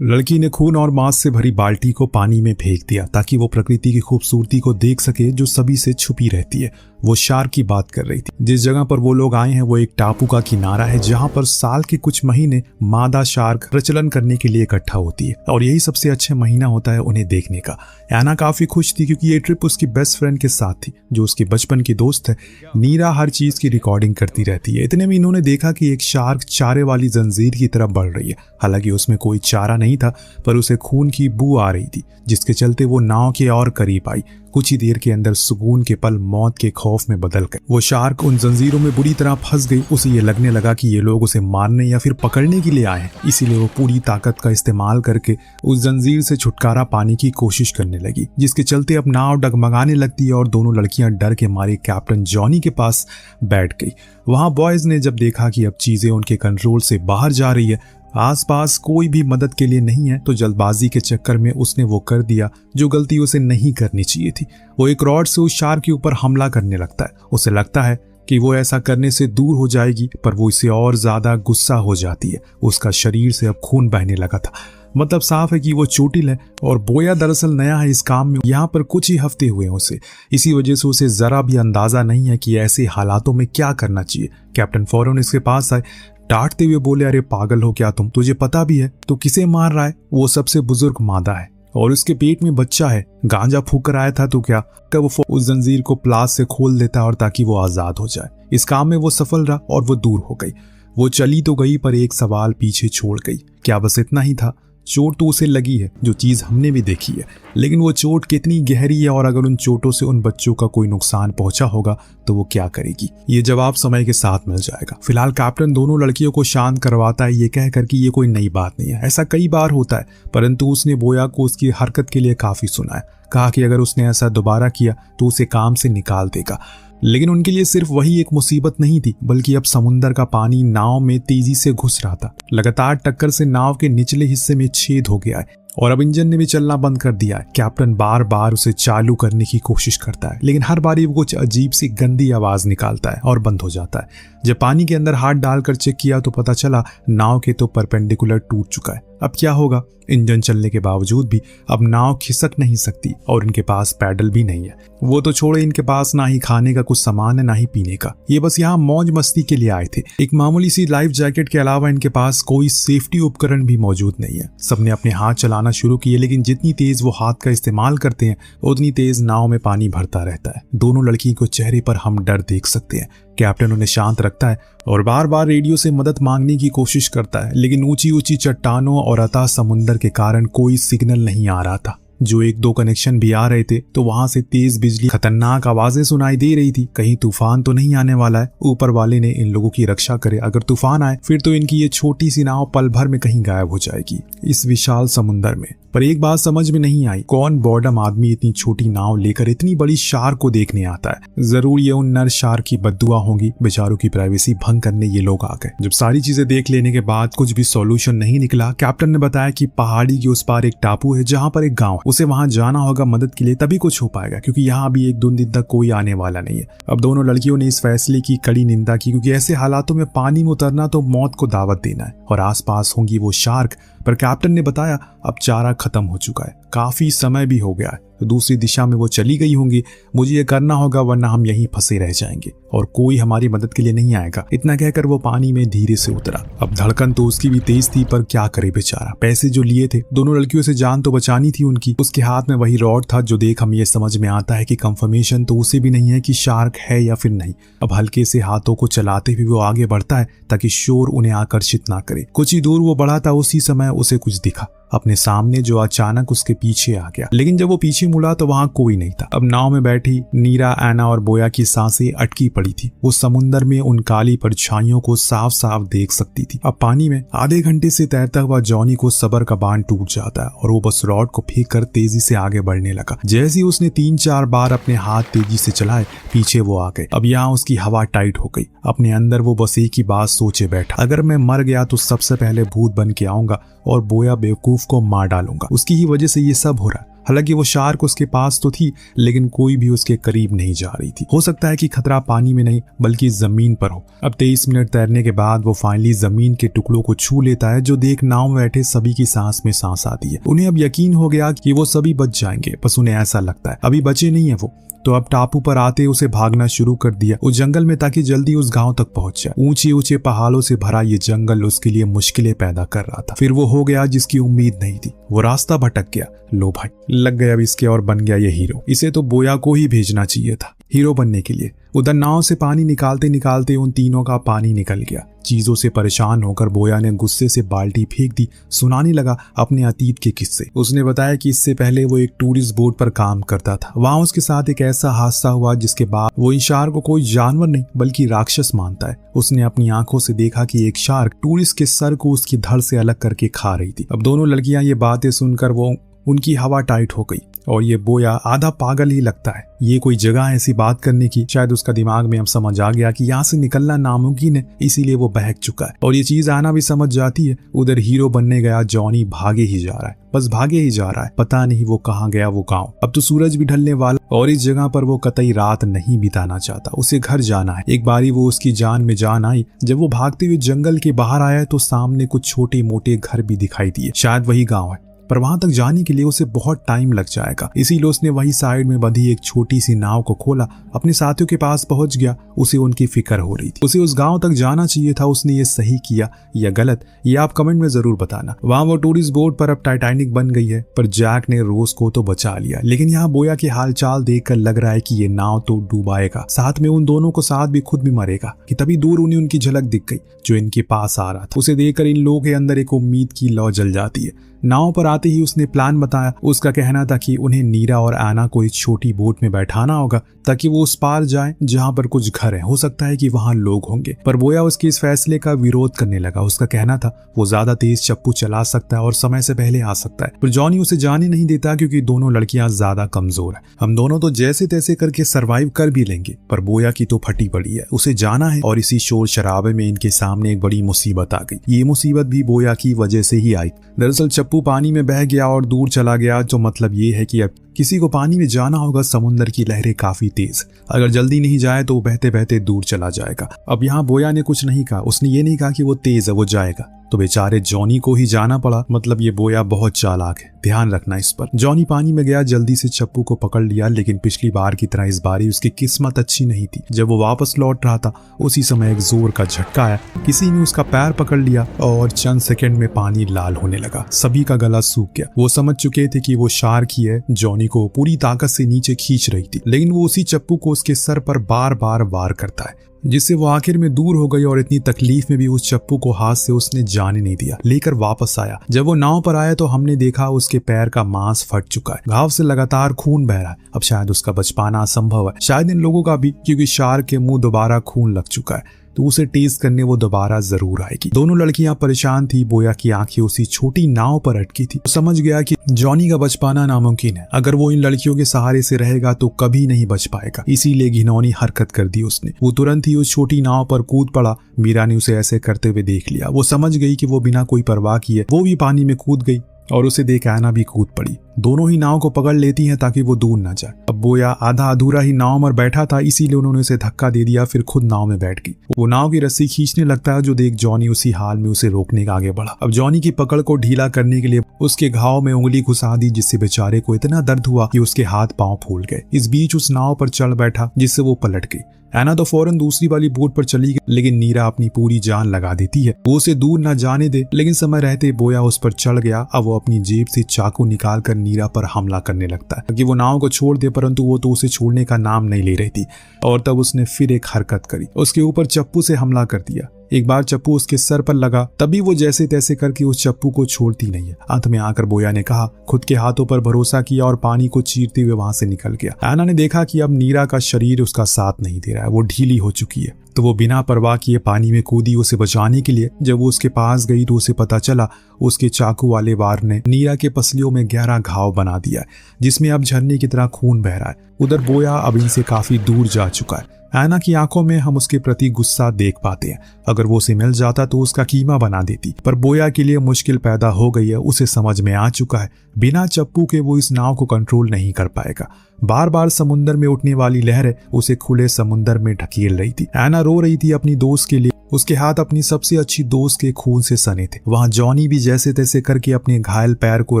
लड़की ने खून और मांस से भरी बाल्टी को पानी में फेंक दिया ताकि वो प्रकृति की खूबसूरती को देख सके जो सभी से छुपी रहती है। वो शार्क की बात कर रही थी। जिस जगह पर वो लोग आए हैं वो एक टापू का किनारा है जहां पर साल के कुछ महीने मादा शार्क प्रजनन करने के लिए इकट्ठा होती है और यही सबसे अच्छा महीना होता है उन्हें देखने का। एना काफी खुश थी क्योंकि ये ट्रिप उसकी बेस्ट फ्रेंड के साथ थी जो उसकी बचपन की दोस्त है। नीरा हर चीज की रिकॉर्डिंग करती रहती है। इतने में इन्होंने देखा कि एक शार्क चारे वाली जंजीर की तरफ बढ़ रही है। हालांकि उसमें कोई चारा नहीं था पर उसे खून की बू आ रही थी जिसके चलते वो नाव के और करीब आई। कुछ ही देर के अंदर सुकून के पल मौत के खौफ में बदल गए। वो शार्क उन जंजीरों में बुरी तरह फंस गई। उसे ये लगने लगा कि ये लोग उसे मारने या फिर पकड़ने के लिए आए हैं, इसीलिए वो पूरी ताकत का इस्तेमाल करके उस जंजीर से छुटकारा पाने की कोशिश करने लगी, जिसके चलते अब नाव डगमगाने लगती है और दोनों लड़कियां डर के मारे कैप्टन जॉनी के पास बैठ गई। वहां बॉयज ने जब देखा कि अब चीजें उनके कंट्रोल से बाहर जा रही है, आसपास कोई भी मदद के लिए नहीं है, तो जल्दबाजी के चक्कर में उसने वो कर दिया जो गलती उसे नहीं करनी चाहिए थी। वो एक रॉड से उस शार्क के ऊपर हमला करने लगता है। उसे लगता है कि वो ऐसा करने से दूर हो जाएगी पर वो इससे और ज्यादा गुस्सा हो जाती है। उसका शरीर से अब खून बहने लगा था। मतलब साफ है कि वो चोटिल है और बोया दरअसल नया है इस काम में। यहाँ पर कुछ ही हफ्ते हुए हैं उसे, इसी वजह से उसे जरा भी अंदाजा नहीं है कि ऐसे हालातों में क्या करना चाहिए। कैप्टन फौरन इसके पास आए, डांटते हुए बोले, अरे पागल हो क्या तुम, तुझे पता भी है तो किसे मार रहा है? वो सबसे बुजुर्ग मादा है और उसके पेट में बच्चा है। गांजा फूक कर आया था तो क्या? वो उस जंजीर को प्लास से खोल देता और ताकि वो आजाद हो जाए। इस काम में वो सफल रहा और वो दूर हो गई। वो चली तो गई पर एक सवाल पीछे छोड़ गई। क्या बस इतना ही था? चोट तो उसे लगी है, जो चीज हमने भी देखी है, लेकिन वो चोट कितनी गहरी है और अगर उन चोटों से उन बच्चों का कोई नुकसान पहुंचा होगा तो वो क्या करेगी? ये जवाब समय के साथ मिल जाएगा। फिलहाल कैप्टन दोनों लड़कियों को शांत करवाता है, ये कहकर कि ये कोई नई बात नहीं है, ऐसा कई बार होता है। परंतु उसने बोया को उसकी हरकत के लिए काफी सुनाया। कहा कि अगर उसने ऐसा दोबारा किया तो उसे काम से निकाल देगा। लेकिन उनके लिए सिर्फ वही एक मुसीबत नहीं थी, बल्कि अब समुद्र का पानी नाव में तेजी से घुस रहा था। लगातार टक्कर से नाव के निचले हिस्से में छेद हो गया है और अब इंजन ने भी चलना बंद कर दिया है। कैप्टन बार बार उसे चालू करने की कोशिश करता है, लेकिन हर बारी वो कुछ अजीब सी गंदी आवाज निकालता है और बंद हो जाता है। जब पानी के अंदर हाथ डालकर चेक किया तो पता चला नाव के तो परपेंडिकुलर टूट चुका है। अब क्या होगा? इंजन चलने के बावजूद भी अब नाव खिसक नहीं सकती और इनके पास पैडल भी नहीं है। वो तो छोड़े, इनके पास ना ही खाने का कुछ सामान है ना ही पीने का। ये बस यहाँ मौज मस्ती के लिए आए थे। एक मामूली सी लाइफ जैकेट के अलावा इनके पास कोई सेफ्टी उपकरण भी मौजूद नहीं है। सबने अपने हाथ चलाना शुरू किए, लेकिन जितनी तेज वो हाथ का इस्तेमाल करते हैं उतनी तेज नाव में पानी भरता रहता है। दोनों लड़की को चेहरे पर हम डर देख सकते हैं। कैप्टन उन्हें शांत रखता है और बार बार रेडियो से मदद मांगने की कोशिश करता है, लेकिन ऊंची ऊंची चट्टानों और अथाह समुंदर के कारण कोई सिग्नल नहीं आ रहा था। जो एक दो कनेक्शन भी आ रहे थे तो वहां से तेज बिजली, खतरनाक आवाजें सुनाई दे रही थी। कहीं तूफान तो नहीं आने वाला है? ऊपर वाले ने इन लोगों की रक्षा करे, अगर तूफान आए फिर तो इनकी ये छोटी सी नाव पल भर में कहीं गायब हो जाएगी इस विशाल समुंदर में। पर एक बात समझ में नहीं आई, कौन बॉर्डम आदमी इतनी छोटी नाव लेकर इतनी बड़ी शार्क को देखने आता है? जरूर ये उन नर शार्क की बद्दुआ होंगी। बेचारों की प्राइवेसी भंग करने ये लोग आ गए। जब सारी चीजें देख लेने के बाद कुछ भी सॉल्यूशन नहीं निकला, कैप्टन ने बताया कि पहाड़ी के उस पार एक टापू है जहां पर एक गांव, उसे वहां जाना होगा मदद के लिए, तभी कुछ हो पाएगा, क्योंकि यहाँ अभी एक दो दिन तक कोई आने वाला नहीं है। अब दोनों लड़कियों ने इस फैसले की कड़ी निंदा की, क्योंकि ऐसे हालातों में पानी में उतरना तो मौत को दावत देना है और आसपास होंगी वो शार्क। पर कैप्टन ने बताया अब चारा खत्म हो चुका है, काफी समय भी हो गया है, तो दूसरी दिशा में वो चली गई होंगी। मुझे ये करना होगा वरना हम यहीं फंसे रह जाएंगे और कोई हमारी मदद के लिए नहीं आएगा। इतना कहकर वो पानी में धीरे से उतरा। अब धड़कन तो उसकी भी तेज थी, पर क्या करे बेचारा, पैसे जो लिए थे, दोनों लड़कियों से जान तो बचानी थी उनकी। उसके हाथ में वही रॉड था जो देख हमें ये समझ में आता है कि कंफर्मेशन तो उसे भी नहीं है कि शार्क है या फिर नहीं। अब हल्के से हाथों को चलाते हुए वो आगे बढ़ता है ताकि शोर उन्हें आकर्षित ना करे। कुछ ही दूर वो बढ़ा था, उसी समय उसे कुछ दिखा अपने सामने जो अचानक उसके पीछे आ गया। लेकिन जब वो पीछे मुड़ा तो वहां कोई नहीं था। अब नाव में बैठी नीरा, एना और बोया की सांसें अटकी पड़ी थी। वो समुंदर में उन काली परछाइयों को साफ साफ देख सकती थी। अब पानी में आधे घंटे से तैरता हुआ जॉनी को सब्र का बांध टूट जाता है और वो बस रॉड को फेंक कर तेजी से आगे बढ़ने लगा। जैसे ही उसने 3-4 बार अपने हाथ तेजी से चलाए, पीछे वो आ गए। अब यहाँ उसकी हवा टाइट हो गई। अपने अंदर वो बस एक ही बात सोचे बैठा, अगर मैं मर गया तो सबसे पहले भूत बन के आऊंगा और बोया बेवकूफ को मार डालूंगा। उसकी ही वजह से ये सब हो रहा है। हालांकि वो शार्क उसके पास तो थी, लेकिन कोई भी उसके करीब नहीं जा रही थी। हो सकता है कि खतरा पानी में नहीं बल्कि जमीन पर हो। अब 23 मिनट तैरने के बाद वो फाइनली जमीन के टुकड़ों को छू लेता है, जो देख नाव में बैठे सभी की सांस में सांस आती है। उन्हें अब यकीन हो गया कि वो सभी बच जाएंगे, बस उन्हें ऐसा लगता है अभी बचे नहीं है वो। तो अब टापू पर आते उसे भागना शुरू कर दिया उस जंगल में, ताकि जल्दी उस गांव तक पहुंच जाए। ऊंचे ऊंचे पहाड़ों से भरा ये जंगल उसके लिए मुश्किलें पैदा कर रहा था। फिर वो हो गया जिसकी उम्मीद नहीं थी, वो रास्ता भटक गया। लो भाई, लग गया अब इसके और बन गया ये हीरो। इसे तो बोया को ही भेजना चाहिए था हीरो बनने के लिए। उधर नाव से पानी निकालते निकालते उन तीनों का पानी निकल गया। चीजों से परेशान होकर बोया ने गुस्से से बाल्टी फेंक दी। सुनाने लगा अपने अतीत के किस्से। उसने बताया कि इससे पहले वो एक टूरिस्ट बोट पर काम करता था। वहां उसके साथ एक ऐसा हादसा हुआ जिसके बाद वो इन शार्क को कोई जानवर नहीं बल्कि राक्षस मानता है। उसने अपनी आंखों से देखा कि एक शार्क टूरिस्ट के सर को उसकी धड़ से अलग करके खा रही थी। अब दोनों लड़कियां ये बातें सुनकर वो उनकी हवा टाइट हो गई और ये बोया आधा पागल ही लगता है। ये कोई जगह है ऐसी बात करने की? शायद उसका दिमाग में अब समझ आ गया कि यहाँ से निकलना नामुमकिन है, इसीलिए वो बहक चुका है और ये चीज आना भी समझ जाती है। उधर हीरो बनने गया जॉनी भागे ही जा रहा है, बस भागे ही जा रहा है। पता नहीं वो कहाँ गया वो गाँव। अब तो सूरज भी ढलने वाला और इस जगह पर वो कतई रात नहीं बिताना चाहता। उसे घर जाना है। एक बारी वो उसकी जान में जान आई। जब वो भागते हुए जंगल के बाहर आया तो सामने कुछ छोटे मोटे घर भी दिखाई दिए। शायद वही गाँव है, पर वहां तक जाने के लिए उसे बहुत टाइम लग जाएगा। इसीलिए उसने वही साइड में बंधी एक छोटी सी नाव को खोला, अपने साथियों के पास पहुंच गया। उसे उनकी फिक्र हो रही थी। उसे उस गांव तक जाना चाहिए था। उसने ये सही किया या गलत, ये आप कमेंट में जरूर बताना। वहां वो टूरिस्ट बोट पर अब टाइटैनिक बन गई है, पर जैक ने रोज को तो बचा लिया। लेकिन यहाँ बोया के हालचाल देखकर लग रहा है कि ये नाव तो डूबाएगा, साथ में उन दोनों को साथ भी खुद भी मरेगा। कि तभी दूर उन्हें उनकी झलक दिख गई जो इनके पास आ रहा था। उसे देखकर इन लोगों के अंदर एक उम्मीद की लौ जल जाती है। नाव पर आते ही उसने प्लान बताया। उसका कहना था कि उन्हें नीरा और आना को एक छोटी बोट में बैठाना होगा ताकि वो उस पार जाएं जहां पर कुछ घर हैं। हो सकता है कि वहां लोग होंगे, पर बोया उसके इस फैसले का विरोध करने लगा। उसका कहना था वो ज्यादा तेज चप्पू चला सकता है और समय से पहले आ सकता है, पर जॉनी उसे जाने नहीं देता क्योंकि दोनों लड़कियां ज्यादा कमजोर है। हम दोनों तो जैसे तैसे करके सरवाइव कर भी लेंगे, पर बोया की तो फटी पड़ी है, उसे जाना है। और इसी शोर शराबे में इनके सामने एक बड़ी मुसीबत आ गई। ये मुसीबत भी बोया की वजह से ही आई। दरअसल चप्पू पानी में बह गया और दूर चला गया, जो मतलब ये है कि अब किसी को पानी में जाना होगा। समुद्र की लहरें काफी तेज, अगर जल्दी नहीं जाए तो वो बहते बहते दूर चला जाएगा। अब यहाँ बोया ने कुछ नहीं कहा। उसने ये नहीं कहा कि वो तेज है, वो जाएगा, तो बेचारे जॉनी को ही जाना पड़ा। मतलब ये बोया बहुत चालाक है, ध्यान रखना इस पर। जॉनी पानी में गया, जल्दी से चप्पू को पकड़ लिया, लेकिन पिछली बार की तरह इस बारी उसकी किस्मत अच्छी नहीं थी। जब वो वापस लौट रहा था उसी समय एक जोर का झटका आया। किसी ने उसका पैर पकड़ लिया और चंद सेकंड में पानी लाल होने लगा। सभी का गला सूख गया। वो समझ चुके थे कि वो शार्क ही है, जॉनी को पूरी ताकत से नीचे खींच रही थी, लेकिन वो उसी चप्पू को उसके सर पर बार बार वार करता है, जिससे वो आखिर में दूर हो गई। और इतनी तकलीफ में भी उस चप्पू को हाथ से उसने जाने नहीं दिया, लेकर वापस आया। जब वो नाव पर आया तो हमने देखा उसके पैर का मांस फट चुका है, घाव से लगातार खून बह रहा है। अब शायद उसका बच पाना असंभव है, शायद इन लोगों का भी, क्योंकि शार्क के मुंह दोबारा खून लग चुका है, तो उसे टेस्ट करने वो दोबारा जरूर आएगी। दोनों लड़कियां परेशान थी। बोया की आंखें उसी छोटी नाव पर अटकी थी। वो समझ गया कि जॉनी का बच पाना नामुमकिन है। अगर वो इन लड़कियों के सहारे से रहेगा तो कभी नहीं बच पाएगा। इसीलिए घिनौनी हरकत कर दी उसने। वो तुरंत ही उस छोटी नाव पर कूद पड़ा। मीरा ने उसे ऐसे करते हुए देख लिया। वो समझ गई कि वो बिना कोई परवाह किए वो भी पानी में कूद गई और उसे देख आना भी कूद पड़ी। दोनों ही नाव को पकड़ लेती हैं ताकि वो दूर न जाए। अब बोया आधा अधूरा ही नाव में बैठा था, इसीलिए उन्होंने उसे धक्का दे दिया, फिर खुद नाव में बैठ गई। वो नाव की रस्सी खींचने लगता है, जो देख जॉनी उसी हाल में उसे रोकने का आगे बढ़ा। अब जॉनी की पकड़ को ढीला करने के लिए उसके घाव में उंगली घुसा दी, जिससे बेचारे को इतना दर्द हुआ कि उसके हाथ पांव फूल गए। इस बीच उस नाव पर चढ़ बैठा, जिससे वो पलट गई। एना तो फौरन दूसरी वाली बोट पर चली गई, लेकिन नीरा अपनी पूरी जान लगा देती है। वो उसे दूर न जाने दे, लेकिन समय रहते बोया उस पर चढ़ गया। अब वो अपनी जेब से चाकू निकालकर नीरा पर हमला करने लगता है कि वो नाव को छोड़ दे, परंतु वो तो उसे छोड़ने का नाम नहीं ले रही थी। और तब उसने फिर एक हरकत करी, उसके ऊपर चप्पू से हमला कर दिया। एक बार चप्पू उसके सर पर लगा, तभी वो जैसे तैसे करके उस चप्पू को छोड़ती नहीं है। अंत में आकर बोया ने कहा, खुद के हाथों पर भरोसा किया और पानी को चीरते हुए वहां से निकल गया। एना ने देखा कि अब नीरा का शरीर उसका साथ नहीं दे रहा है, वो ढीली हो चुकी है, तो वो बिना परवाह किए पानी में कूदी उसे बचाने के लिए। जब वो उसके पास गई तो उसे पता चला उसके चाकू वाले वार ने नीरा के पसलियों में गहरा घाव बना दिया है, जिसमें अब झरने की तरह खून बह रहा है। उधर बोया अब इनसे काफी दूर जा चुका है। ऐना की आंखों में हम उसके प्रति गुस्सा देख पाते हैं। अगर वो उसे मिल जाता तो उसका कीमा बना देती, पर बोया के लिए मुश्किल पैदा हो गई है। उसे समझ में आ चुका है बिना चप्पू के वो इस नाव को कंट्रोल नहीं कर पाएगा। बार बार समुंदर में उठने वाली लहरें उसे खुले समुंदर में ढकेल रही थी। ऐना रो रही थी अपनी दोस्त के लिए। उसके हाथ अपनी सबसे अच्छी दोस्त के खून से सने थे। वहां जॉनी भी जैसे तैसे करके अपने घायल पैर को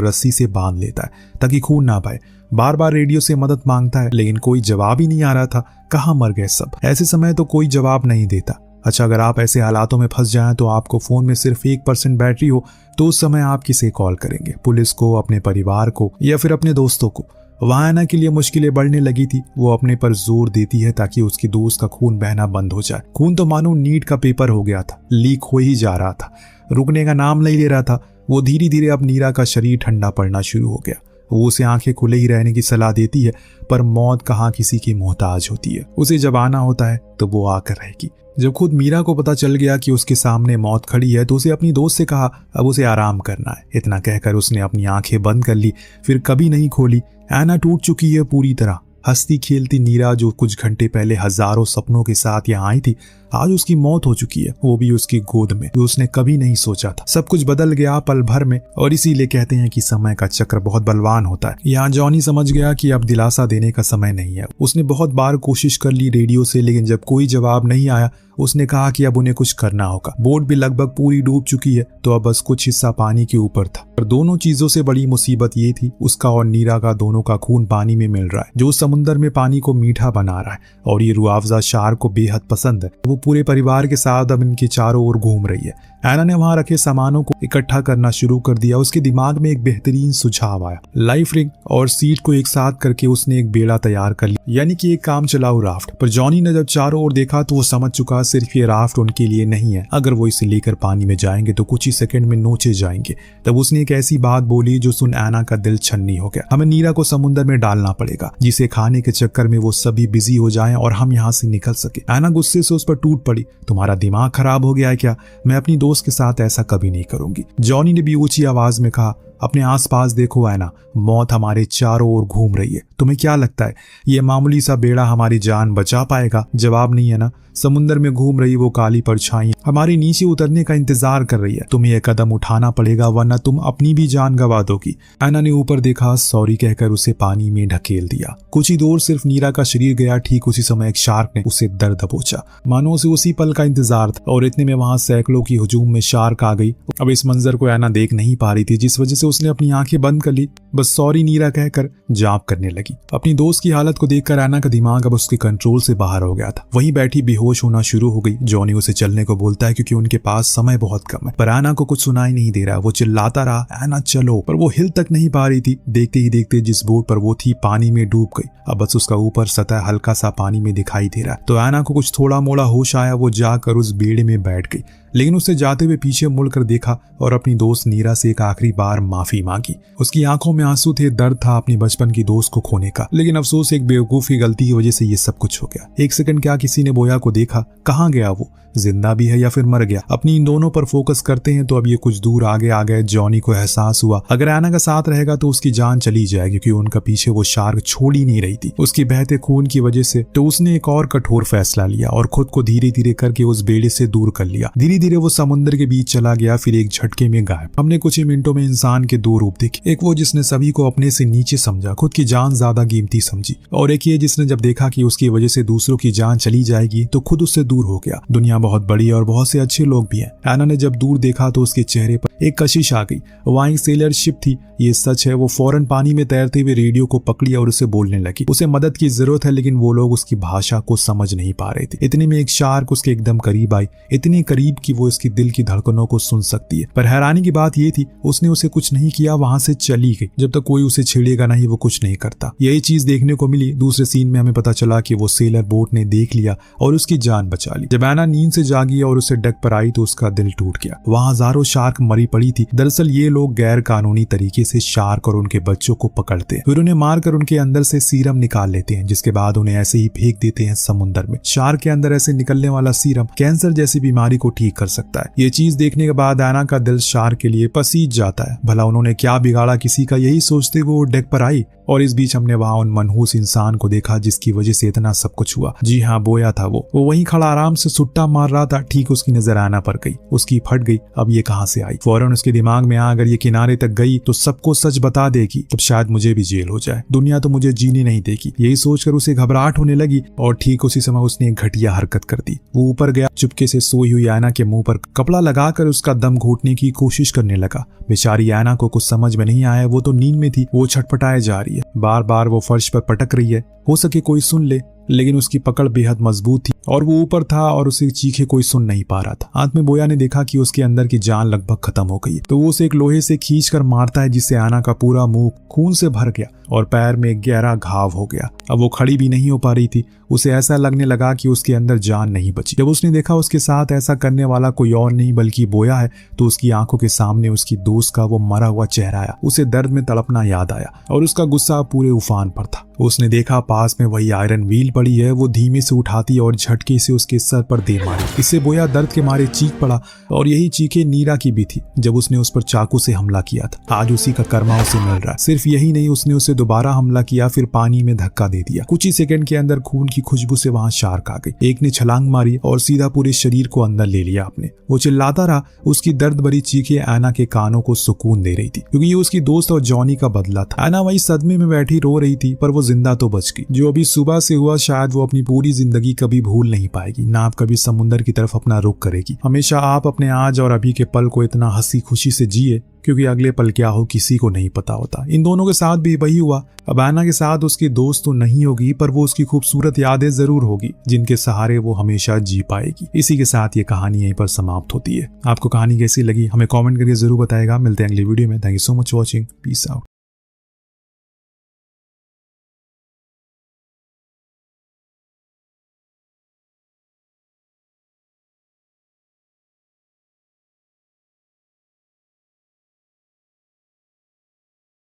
रस्सी से बांध लेता है ताकि खून ना बहे। बार बार रेडियो से मदद मांगता है, लेकिन कोई जवाब ही नहीं आ रहा था। कहाँ मर गए सब? ऐसे समय तो कोई जवाब नहीं देता। अच्छा, अगर आप ऐसे हालातों में फंस जाएं तो आपको फोन में सिर्फ 1% बैटरी हो तो उस समय आप किसे कॉल करेंगे? पुलिस को, अपने परिवार को, या फिर अपने दोस्तों को? वहां ऐना के लिए मुश्किलें बढ़ने लगी थी। वो अपने पर जोर देती है ताकि उसकी दोस्त का खून बहना बंद हो जाए। खून तो मानो नीट का पेपर हो गया था, लीक हो ही जा रहा था, रुकने का नाम नहीं ले रहा था। वो धीरे धीरे अब नीरा का शरीर ठंडा पड़ना शुरू हो गया। वो उसे आंखें खुले ही रहने की सलाह देती है, पर मौत कहाँ किसी की मोहताज होती है। उसे जब आना होता है तो वो आकर रहेगी। जब खुद मीरा को पता चल गया कि उसके सामने मौत खड़ी है तो उसे अपनी दोस्त से कहा अब उसे आराम करना है। इतना कहकर उसने अपनी आंखें बंद कर ली, फिर कभी नहीं खोली। ऐना टूट चुकी है पूरी तरह। हंसती खेलती नीरा जो कुछ घंटे पहले हजारों सपनों के साथ यहाँ आई थी, आज उसकी मौत हो चुकी है, वो भी उसकी गोद में, जो उसने कभी नहीं सोचा था। सब कुछ बदल गया पल भर में, और इसीलिए कहते हैं कि समय का चक्र बहुत बलवान होता है। यहाँ जॉनी समझ गया कि अब दिलासा देने का समय नहीं है। उसने बहुत बार कोशिश कर ली रेडियो से, लेकिन जब कोई जवाब नहीं आया उसने कहा कि अब उन्हें कुछ करना होगा। बोट भी लगभग पूरी डूब चुकी है, तो अब बस कुछ हिस्सा पानी के ऊपर था। पर दोनों चीजों से बड़ी मुसीबत ये थी, उसका और नीरा का दोनों का खून पानी में मिल रहा है, जो समुद्र में पानी को मीठा बना रहा है। और ये रुआवजा शार्क को बेहद पसंद है। वो पूरे परिवार के साथ अब इनके चारों ओर घूम रही है। ऐना ने वहां रखे सामानों को इकट्ठा करना शुरू कर दिया। उसके दिमाग में एक बेहतरीन सुझाव आया। लाइफ रिंग और सीट को एक साथ करके उसने एक बेड़ा तैयार कर लिया, यानी कि एक काम चलाऊ राफ्ट। पर जॉनी ने जब चारों ओर देखा तो वो समझ चुका सिर्फ ये राफ्ट उनके लिए नहीं है। अगर वो इसे लेकर पानी में जाएंगे तो कुछ ही सेकंड में नोचे जाएंगे। तब उसने एक ऐसी बात बोली जो सुन ऐना का दिल छन्नी हो गया। हमें नीरा को समुद्र में डालना पड़ेगा, जिसे खाने के चक्कर में वो सभी बिजी हो जाएं और हम यहाँ से निकल सके। ऐना गुस्से से उस पर टूट पड़ी। तुम्हारा दिमाग खराब हो गया है क्या? मैं अपनी दोस्त के साथ ऐसा कभी नहीं करूंगी। जॉनी ने भी ऊंची आवाज में कहा, अपने आसपास देखो ऐना, मौत हमारे चारों ओर घूम रही है। तुम्हें क्या लगता है ये मामूली सा बेड़ा हमारी जान बचा पाएगा? जवाब नहीं है ना। समुद्र में घूम रही वो काली परछाई हमारी नीचे उतरने का इंतजार कर रही है। तुम्हें यह कदम उठाना पड़ेगा, वरना तुम अपनी भी जान गंवा दोगी। ऐना ने ऊपर देखा, सॉरी कहकर उसे पानी में ढकेल दिया। कुछ ही दूर सिर्फ नीरा का शरीर गया। ठीक उसी समय एक शार्क ने उसे दर्द दबोचा, मानो उसे उसी पल का इंतजार था। और इतने में वहां सैकड़ों की हुजूम में शार्क आ गई। अब इस मंजर को ऐना देख नहीं पा रही थी, जिस वजह से उसने अपनी आंखें बंद कर ली। बस सॉरी नीरा कहकर जाप करने लगी। अपनी दोस्त की हालत को देखकर ऐना का दिमाग अब उसके कंट्रोल से बाहर हो गया था। वहीं बैठी बेहोश होना शुरू हो गई। जॉनी उसे चलने को बोलता है क्योंकि उनके पास समय बहुत कम है, पर ऐना को कुछ सुनाई नहीं दे रहा। वो चिल्लाता रहा, ऐना चलो, पर वो हिल तक नहीं पा रही थी। देखते ही देखते जिस बोट पर वो थी पानी में डूब गई। अब बस उसका ऊपर सतह हल्का सा पानी में दिखाई दे रहा है। तो ऐना को कुछ थोड़ा मोड़ा होश आया। वो जाकर उस बेड़े में बैठ गई, लेकिन उसे जाते हुए पीछे मुड़कर देखा और अपनी दोस्त नीरा से एक आखिरी बार माफी मांगी। उसकी आंखों में आंसू थे, दर्द था अपनी बचपन की दोस्त को खोने का, लेकिन अफसोस एक बेवकूफी गलती की वजह से ये सब कुछ हो गया। एक सेकंड क्या किसी ने बोया को देखा? कहाँ गया वो? जिंदा भी है या फिर मर गया? अपनी इन दोनों पर फोकस करते हैं तो अब ये कुछ दूर आगे आ गए। जॉनी को एहसास हुआ अगर ऐना का साथ रहेगा तो उसकी जान चली जाएगी, क्योंकि उनका पीछे वो शार्क छोड़ ही नहीं रही थी उसकी बहते खून की वजह से। तो उसने एक और कठोर फैसला लिया और खुद को धीरे धीरे करके उस बेड़े से दूर कर लिया। धीरे धीरे वो समुद्र के बीच चला गया, फिर एक झटके में गायब। हमने कुछ ही मिनटों में इंसान के दो रूप देखे। एक वो जिसने सभी को अपने से नीचे समझा, खुद की जान ज्यादा कीमती समझी, और एक ये जिसने जब देखा कि उसकी वजह से दूसरों की जान चली जाएगी तो खुद उससे दूर हो गया। दुनिया बहुत बड़ी है और बहुत से अच्छे लोग भी हैं। ऐना ने जब दूर देखा तो उसके चेहरे पर एक कशिश आ गई। वहां एक सेलर शिप थी, ये सच है। वो फौरन पानी में तैरते हुए रेडियो को पकड़ी और उसे बोलने लगी। उसे मदद की जरूरत है, लेकिन वो लोग उसकी भाषा को समझ नहीं पा रहे थे। इतने में एक शार्क उसके एकदम करीब आई, इतने करीब कि वो इसकी दिल की धड़कनों को सुन सकती है। पर हैरानी की बात ये थी उसने उसे कुछ नहीं किया, वहां से चली गई। जब तक कोई उसे छेड़ेगा नहीं वो कुछ नहीं करता। यही चीज देखने को मिली दूसरे सीन में। हमें पता चला कि वो सेलर बोट ने देख लिया और उसकी जान बचा ली। जब ऐना नींद नींद से जागी और उसे डक पर आई तो उसका दिल टूट गया। वहाँ हजारों शार्क मरी पड़ी थी। दरअसल ये लोग गैर कानूनी तरीके से शार्क और उनके बच्चों को पकड़ते हैं, फिर उन्हें मारकर उनके अंदर से सीरम निकाल लेते हैं, जिसके बाद उन्हें ऐसे ही फेंक देते हैं समुद्र में। शार्क के अंदर ऐसे निकलने वाला सीरम कैंसर जैसी बीमारी को ठीक कर सकता है। ये चीज देखने के बाद एना का दिल शार्क के लिए पसीज जाता है। भला उन्होंने क्या बिगाड़ा किसी का, यही सोचते हुए वो डेक पर आई। और इस बीच हमने वहां उन मनहूस इंसान को देखा जिसकी वजह से इतना सब कुछ हुआ। जी हाँ, बोया था वो वहीं खड़ा आराम से सुट्टा मार रहा था। ठीक उसकी नजर एना पर गई, उसकी फट गई। अब ये कहां से आई? फौरन उसके दिमाग में अगर ये किनारे तक गई तो सबको सच बता देगी, तब शायद मुझे भी जेल हो जाए, दुनिया तो मुझे जीने नहीं देगी। यही सोचकर उसे घबराहट होने लगी और ठीक उसी समय उसने एक घटिया हरकत कर दी। वो ऊपर गया, चुपके से सोई हुई एना के मुंह पर कपड़ा लगाकर उसका दम घोटने की कोशिश करने लगा। बेचारी एना को कुछ समझ में नहीं आया, वो तो नींद में थी। वो छटपटाए जा रही है, बार बार वो फर्श पर पटक रही है, हो सके कोई सुन ले, लेकिन उसकी पकड़ बेहद मजबूत थी और वो ऊपर था और उसे चीखे कोई सुन नहीं पा रहा था। अंत में बोया ने देखा कि उसके अंदर की जान लगभग खत्म हो गई है, तो वो उसे एक लोहे से खींचकर मारता है, जिससे एना का पूरा मुंह खून से भर गया और पैर में एक गहरा घाव हो गया। अब वो खड़ी भी नहीं हो पा रही थी। उसे ऐसा लगने लगा कि उसके अंदर जान नहीं बची। जब उसने देखा उसके साथ ऐसा करने वाला कोई और नहीं बल्कि बोया है, तो उसकी आंखों के सामने उसकी दोस्त का वो मरा हुआ चेहरा आया। उसे दर्द में तड़पना याद आया और उसका गुस्सा पूरे उफान पर था। उसने देखा पास में वही आयरन व्हील पड़ी है। वो धीमे से उठाती और झटके से उसके सर पर दे मारी। इससे बोया दर्द के मारे चीख पड़ा और यही चीखें नीरा की भी थी जब उसने उस पर चाकू से हमला किया था। आज उसी का कर्मा उसे मिल रहा है। सिर्फ यही नहीं, उसने उसे दोबारा हमला किया, फिर पानी में धक्का दे दिया। कुछ ही सेकंड के अंदर खून की खुशबू से वहां शार्क आ गई। एक ने छलांग मारी और सीधा पूरे शरीर को अंदर ले लिया अपने। वो चिल्लाता रहा। उसकी दर्द भरी चीखें एना के कानों को सुकून दे रही थी, क्योंकि ये उसकी दोस्त और जॉनी का बदला था। एना वही सदमे में बैठी रो रही थी, पर वो जिंदा तो बच गई। जो अभी सुबह से हुआ शायद वो अपनी पूरी जिंदगी कभी भूल नहीं पाएगी, ना आप कभी समुद्र की तरफ अपना रुख करेगी। हमेशा आप अपने आज और अभी के पल को इतना हंसी खुशी से जिए, क्योंकि अगले पल क्या हो किसी को नहीं पता होता। इन दोनों के साथ भी वही हुआ। अब एना के साथ उसकी दोस्त तो नहीं होगी, पर वो उसकी खूबसूरत यादें जरूर होगी, जिनके सहारे वो हमेशा जी पाएगी। इसी के साथ ये कहानी यहीं पर समाप्त होती है। आपको कहानी कैसी लगी हमें कमेंट करके जरूर बताएगा। मिलते हैं अगली वीडियो में। Thank you so much watching. Peace out.